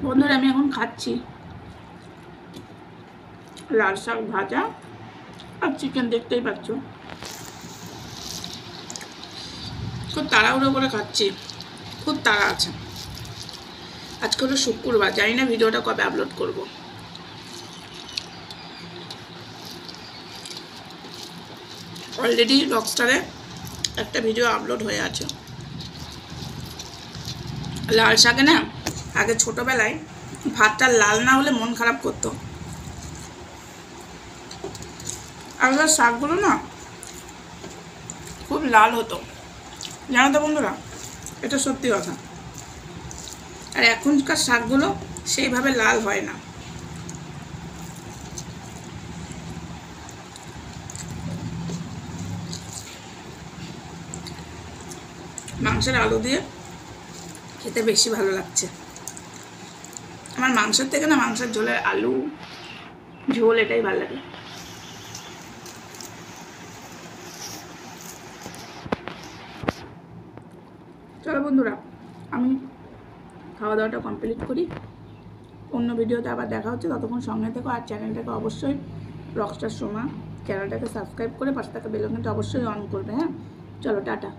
বন্ধুরা আমি এখন খাচ্ছি লাল শাক ভাজা আর চিকেন, দেখতেই পাচ্ছ। খুব তাড়াহুড়ো করে খাচ্ছি, খুব তাড়া আছে। আজকে হলো শুক্রবার, জানি না ভিডিওটা কবে আপলোড করব। অলরেডি রকস্টারে একটা ভিডিও আপলোড হয়ে আছে। লাল শাকে না, আগে ছোটবেলায় ভাতটা লাল না হলে মন খারাপ করতো। আগের শাকগুলো না খুব লাল হতো, জানো তো বন্ধুরা, এটা সত্যি কথা। আর এখনকার শাকগুলো সেইভাবে লাল হয় না। মাংসের আলু দিয়ে খেতে বেশি ভালো লাগছে আমার। মাংসের থেকে না মাংসের ঝোলের আলু ঝোল এটাই ভালো লাগে। চলো বন্ধুরা, আমি খাওয়া দাওয়াটা কমপ্লিট করি। অন্য ভিডিওতে আবার দেখা হচ্ছে, ততক্ষণ সঙ্গে থেকো। আর চ্যানেলটাকে অবশ্যই রকস্টার সোমা চ্যানেলটাকে সাবস্ক্রাইব করে পাশে থাকা বেল আইকনটা অবশ্যই অন করবে। হ্যাঁ, চলো টাটা।